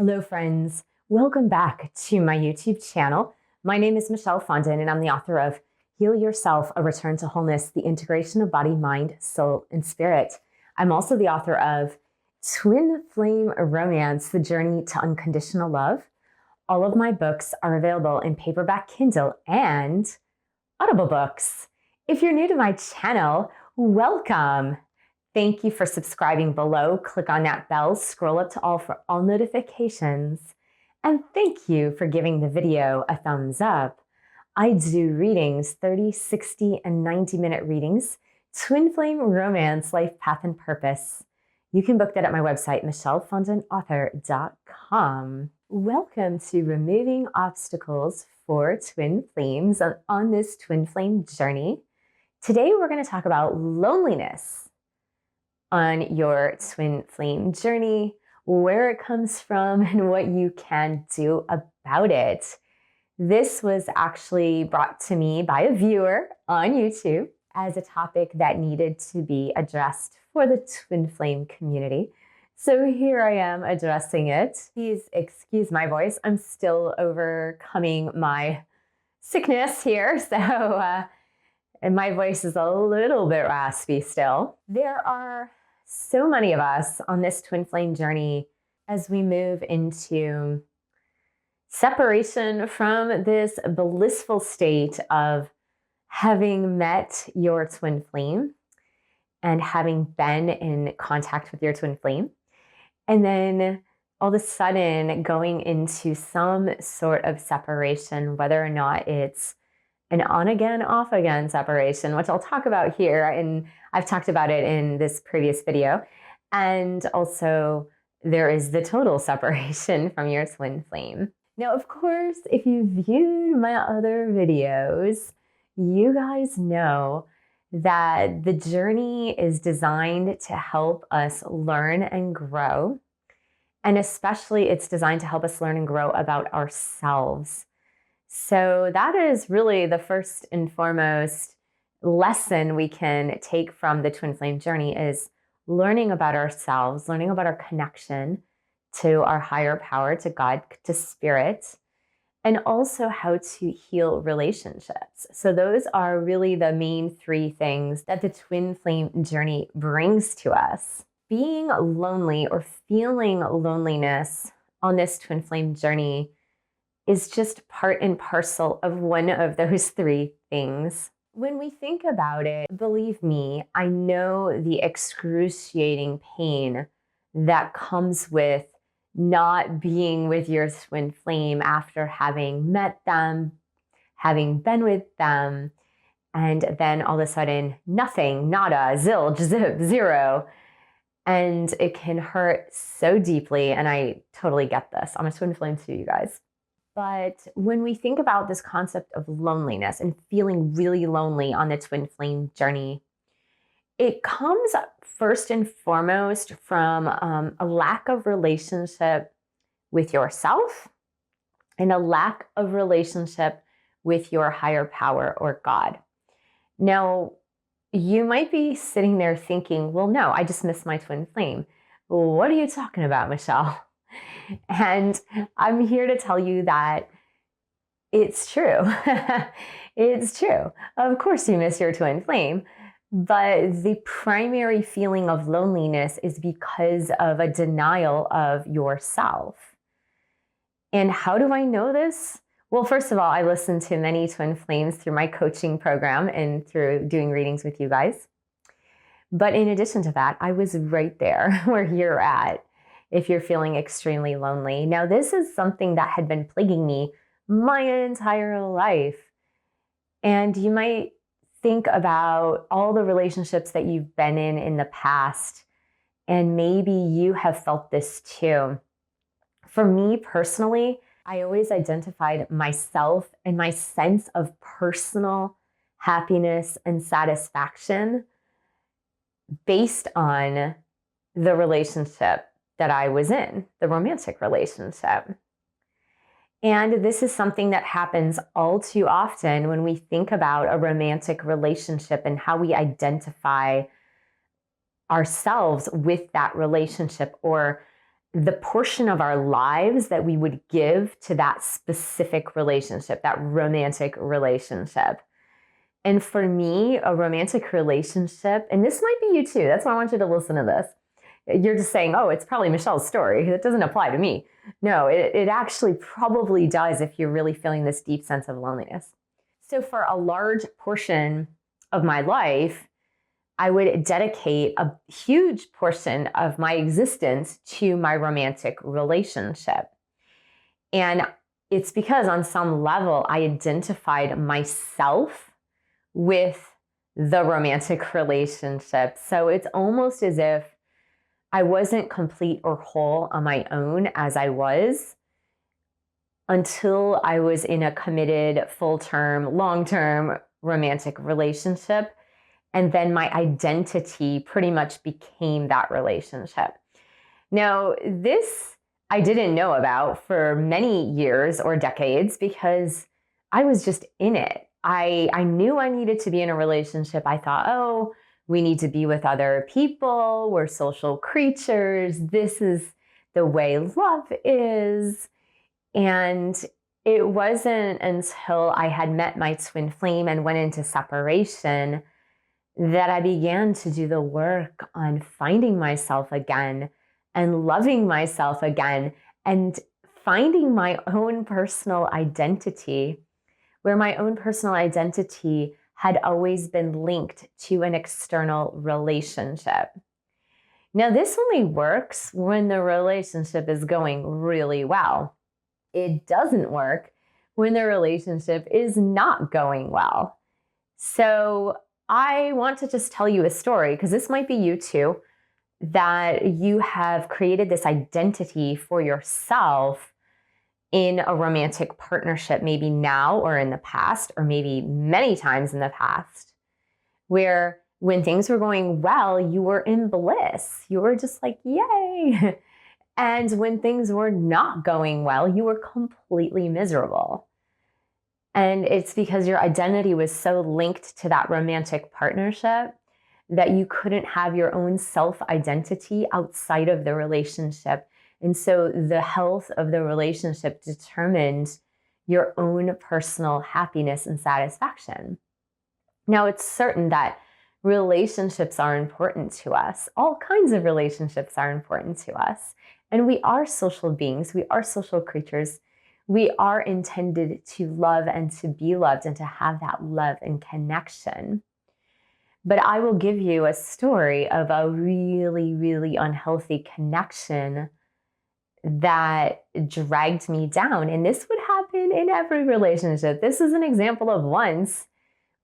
Hello friends, welcome back to my YouTube channel. My name is Michelle Fondin and I'm the author of Heal Yourself, A Return to Wholeness, the Integration of Body, Mind, Soul, and Spirit. I'm also the author of Twin Flame Romance, The Journey to Unconditional Love. All of my books are available in paperback, Kindle, and Audible books. If you're new to my channel, welcome. Thank you for subscribing below. Click on that bell, scroll up to all for all notifications. And thank you for giving the video a thumbs up. I do readings, 30, 60, and 90-minute readings, Twin Flame Romance, Life Path and Purpose. You can book that at my website, michellefondinauthor.com. Welcome to Removing Obstacles for Twin Flames on this Twin Flame journey. Today, we're going to talk about loneliness on your twin flame journey, where it comes from, and what you can do about it. This was actually brought to me by a viewer on YouTube as a topic that needed to be addressed for the twin flame community. So here I am addressing it. Please excuse my voice. I'm still overcoming my sickness here, and my voice is a little bit raspy still. There are so many of us on this twin flame journey as we move into separation from this blissful state of having met your twin flame and having been in contact with your twin flame. And then all of a sudden going into some sort of separation, whether or not it's an on-again, off-again separation, which I'll talk about here, and I've talked about it in this previous video. And also, there is the total separation from your twin flame. Now, of course, if you viewed my other videos, you guys know that the journey is designed to help us learn and grow. And especially, it's designed to help us learn and grow about ourselves. So that is really the first and foremost lesson we can take from the twin flame journey is learning about ourselves, learning about our connection to our higher power, to God, to spirit, and also how to heal relationships. So those are really the main three things that the twin flame journey brings to us. Being lonely or feeling loneliness on this twin flame journey is just part and parcel of one of those three things. When we think about it, believe me, I know the excruciating pain that comes with not being with your twin flame after having met them, having been with them, and then all of a sudden, nothing, nada, zilch, zip, zero. And it can hurt so deeply, and I totally get this. I'm a twin flame too, you guys. But when we think about this concept of loneliness and feeling really lonely on the twin flame journey, it comes first and foremost from a lack of relationship with yourself and a lack of relationship with your higher power or God. Now, you might be sitting there thinking, well, no, I just miss my twin flame. What are you talking about, Michelle? And I'm here to tell you that it's true. It's true. Of course you miss your twin flame, but the primary feeling of loneliness is because of a denial of yourself. And how do I know this? Well, first of all, I listen to many twin flames through my coaching program and through doing readings with you guys. But in addition to that, I was right there where you're at if you're feeling extremely lonely. Now, this is something that had been plaguing me my entire life. And you might think about all the relationships that you've been in the past, and maybe you have felt this too. For me personally, I always identified myself and my sense of personal happiness and satisfaction based on the relationship that I was in, the romantic relationship. And this is something that happens all too often when we think about a romantic relationship and how we identify ourselves with that relationship, or the portion of our lives that we would give to that specific relationship, that romantic relationship. And for me, a romantic relationship, and this might be you too, that's why I want you to listen to this. You're just saying, oh, it's probably Michelle's story. That doesn't apply to me. No, it actually probably does if you're really feeling this deep sense of loneliness. So for a large portion of my life, I would dedicate a huge portion of my existence to my romantic relationship. And it's because on some level, I identified myself with the romantic relationship. So it's almost as if I wasn't complete or whole on my own as I was until I was in a committed, full-term, long-term romantic relationship. And then my identity pretty much became that relationship. Now, this I didn't know about for many years or decades because I was just in it. I knew I needed to be in a relationship. I thought, oh, we need to be with other people. We're social creatures. This is the way love is. And it wasn't until I had met my twin flame and went into separation that I began to do the work on finding myself again and loving myself again and finding my own personal identity, where my own personal identity had always been linked to an external relationship. Now, this only works when the relationship is going really well. It doesn't work when the relationship is not going well. So I want to just tell you a story, because this might be you too, that you have created this identity for yourself in a romantic partnership, maybe now or in the past, or maybe many times in the past, where when things were going well, you were in bliss. You were just like, yay. And when things were not going well, you were completely miserable. And it's because your identity was so linked to that romantic partnership that you couldn't have your own self-identity outside of the relationship. And so the health of the relationship determined your own personal happiness and satisfaction. Now, it's certain that relationships are important to us. All kinds of relationships are important to us. And we are social beings. We are social creatures. We are intended to love and to be loved and to have that love and connection. But I will give you a story of a really, really unhealthy connection that dragged me down. And this would happen in every relationship. This is an example of once,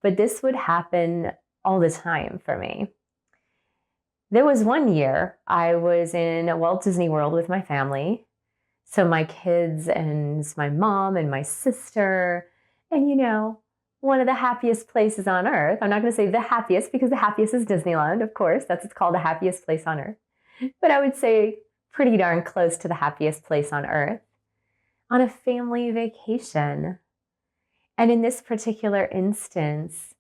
but this would happen all the time for me. There was one year I was in Walt Disney World with my family. So my kids and my mom and my sister, and one of the happiest places on earth. I'm not going to say the happiest, because the happiest is Disneyland, of course. That's what's called the happiest place on earth. But I would say pretty darn close to the happiest place on earth, on a family vacation. And in this particular instance,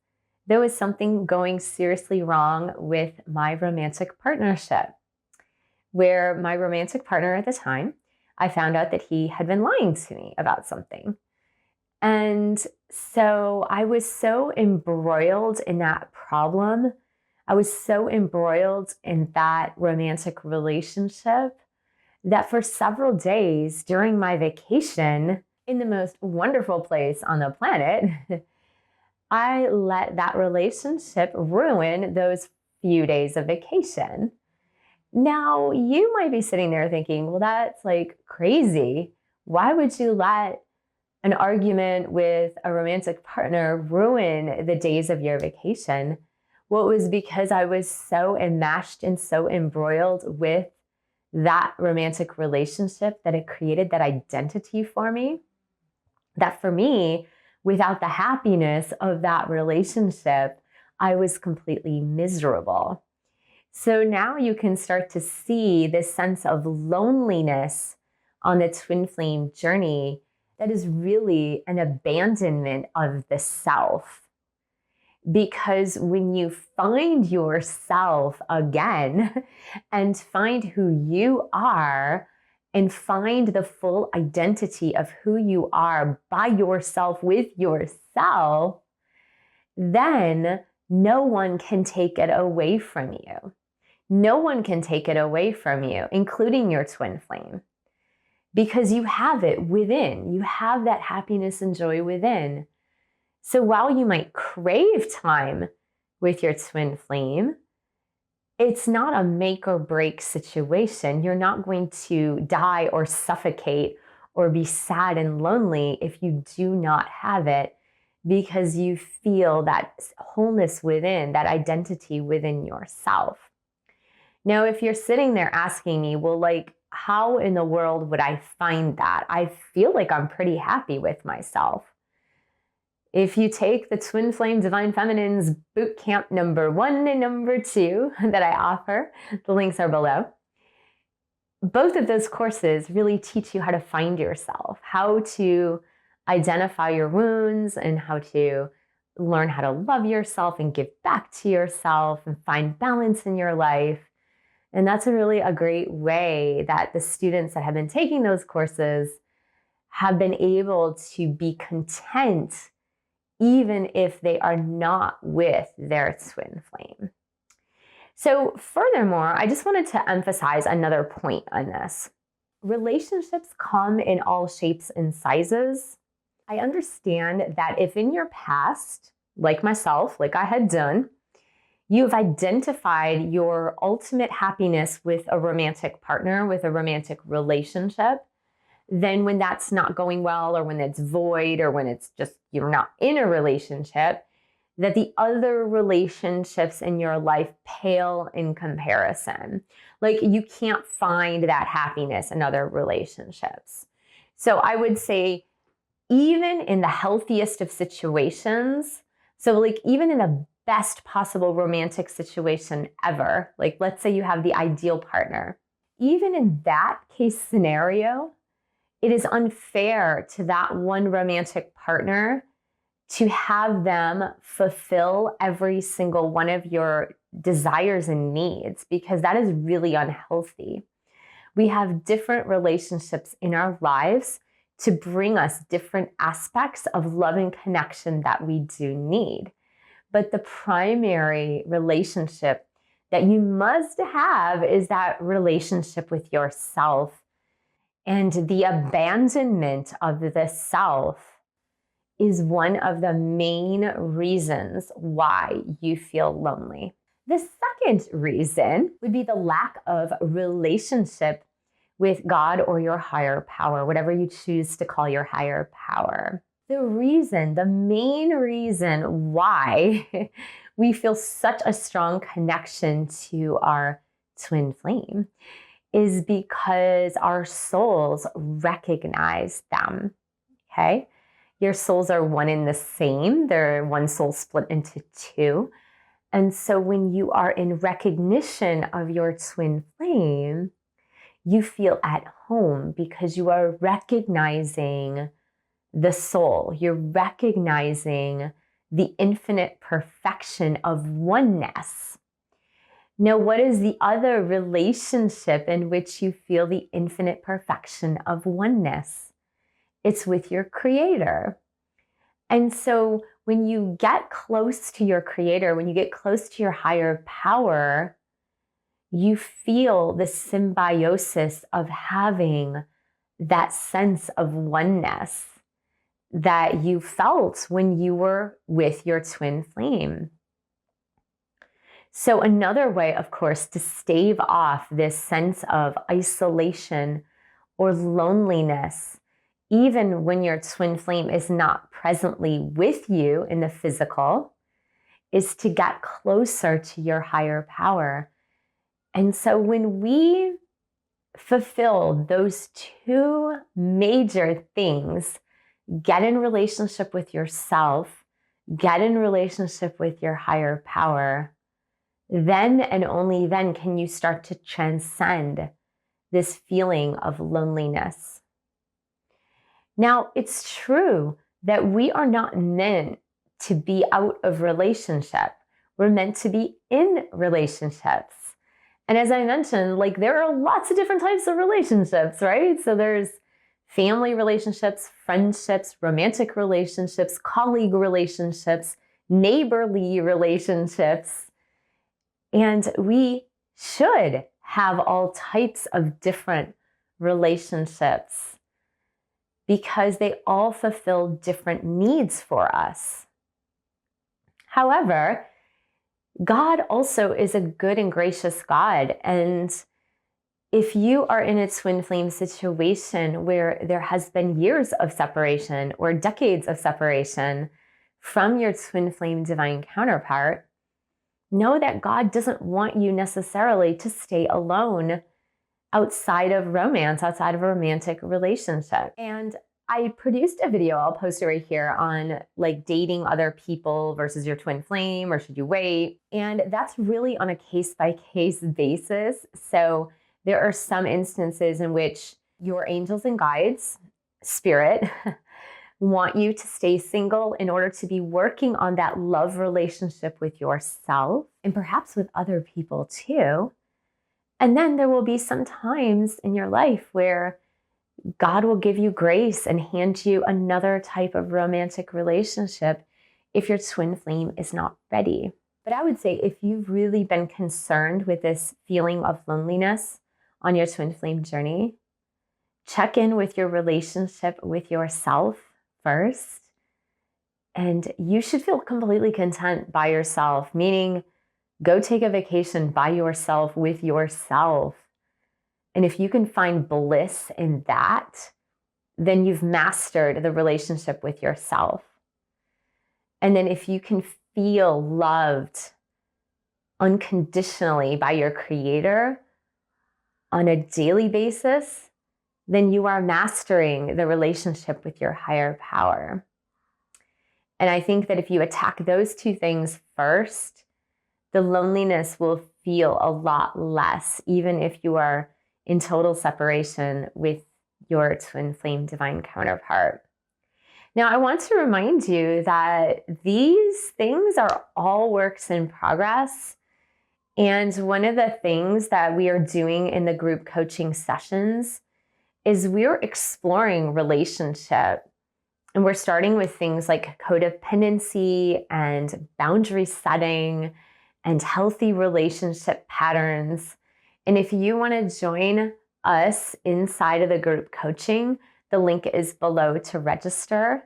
there was something going seriously wrong with my romantic partnership, where my romantic partner at the time, I found out that he had been lying to me about something. And so I was so embroiled in that problem. I was so embroiled in that romantic relationship that for several days during my vacation in the most wonderful place on the planet, I let that relationship ruin those few days of vacation. Now, you might be sitting there thinking, well, that's like crazy. Why would you let an argument with a romantic partner ruin the days of your vacation? Well, it was because I was so enmeshed and so embroiled with that romantic relationship that it created that identity for me. That for me, without the happiness of that relationship, I was completely miserable. So now you can start to see this sense of loneliness on the twin flame journey that is really an abandonment of the self. Because when you find yourself again and find who you are, and find the full identity of who you are by yourself with yourself, then no one can take it away from you. No one can take it away from you, including your twin flame, because you have it within. You have that happiness and joy within. So while you might crave time with your twin flame, it's not a make or break situation. You're not going to die or suffocate or be sad and lonely if you do not have it, because you feel that wholeness within, that identity within yourself. Now, if you're sitting there asking me, well, like, how in the world would I find that? I feel like I'm pretty happy with myself. If you take the Twin Flame Divine Feminine's Bootcamp number 1 and number 2 that I offer, the links are below. Both of those courses really teach you how to find yourself, how to identify your wounds, and how to learn how to love yourself and give back to yourself and find balance in your life. And that's really a great way that the students that have been taking those courses have been able to be content even if they are not with their twin flame. So furthermore, I just wanted to emphasize another point on this. Relationships come in all shapes and sizes. I understand that if in your past, like myself, like I had done, you've identified your ultimate happiness with a romantic partner, with a romantic relationship, then when that's not going well, or when it's void, or when it's just you're not in a relationship, that the other relationships in your life pale in comparison. Like, you can't find that happiness in other relationships. So I would say, even in the healthiest of situations, so like even in the best possible romantic situation ever, like let's say you have the ideal partner, even in that case scenario, it is unfair to that one romantic partner to have them fulfill every single one of your desires and needs, because that is really unhealthy. We have different relationships in our lives to bring us different aspects of love and connection that we do need. But the primary relationship that you must have is that relationship with yourself. And the abandonment of the self is one of the main reasons why you feel lonely. The second reason would be the lack of relationship with God or your higher power, whatever you choose to call your higher power. The main reason why we feel such a strong connection to our twin flame is because our souls recognize them, okay? Your souls are one and the same. They're one soul split into two. And so when you are in recognition of your twin flame, you feel at home because you are recognizing the soul. You're recognizing the infinite perfection of oneness. Now, what is the other relationship in which you feel the infinite perfection of oneness? It's with your Creator. And so when you get close to your Creator, when you get close to your higher power, you feel the symbiosis of having that sense of oneness that you felt when you were with your twin flame. So another way, of course, to stave off this sense of isolation or loneliness, even when your twin flame is not presently with you in the physical, is to get closer to your higher power. And so when we fulfill those two major things, get in relationship with yourself, get in relationship with your higher power, then and only then can you start to transcend this feeling of loneliness. Now, it's true that we are not meant to be out of relationship. We're meant to be in relationships. And as I mentioned, like there are lots of different types of relationships, right? So there's family relationships, friendships, romantic relationships, colleague relationships, neighborly relationships. And we should have all types of different relationships because they all fulfill different needs for us. However, God also is a good and gracious God. And if you are in a twin flame situation where there has been years of separation or decades of separation from your twin flame divine counterpart, know that God doesn't want you necessarily to stay alone outside of romance, outside of a romantic relationship. And I produced a video, I'll post it right here, on like dating other people versus your twin flame, or should you wait? And that's really on a case-by-case basis. So there are some instances in which your angels and guides, spirit, want you to stay single in order to be working on that love relationship with yourself and perhaps with other people too. And then there will be some times in your life where God will give you grace and hand you another type of romantic relationship if your twin flame is not ready. But I would say if you've really been concerned with this feeling of loneliness on your twin flame journey, check in with your relationship with yourself first. And you should feel completely content by yourself, meaning go take a vacation by yourself with yourself. And if you can find bliss in that, then you've mastered the relationship with yourself. And then if you can feel loved unconditionally by your creator on a daily basis, then you are mastering the relationship with your higher power. And I think that if you attack those two things first, the loneliness will feel a lot less, even if you are in total separation with your twin flame divine counterpart. Now, I want to remind you that these things are all works in progress. And one of the things that we are doing in the group coaching sessions is we're exploring relationship. And we're starting with things like codependency and boundary setting and healthy relationship patterns. And if you want to join us inside of the group coaching, the link is below to register.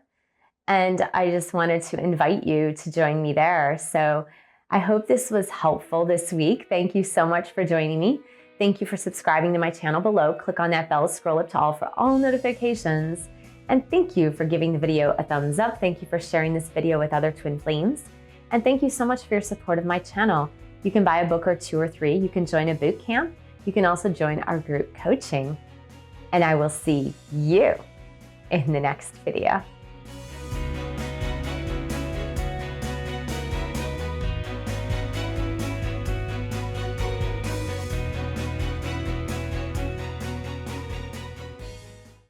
And I just wanted to invite you to join me there. So I hope this was helpful this week. Thank you so much for joining me. Thank you for subscribing to my channel below. Click on that bell, scroll up to all for all notifications. And thank you for giving the video a thumbs up. Thank you for sharing this video with other twin flames. And thank you so much for your support of my channel. You can buy a book or 2 or 3. You can join a boot camp. You can also join our group coaching. And I will see you in the next video.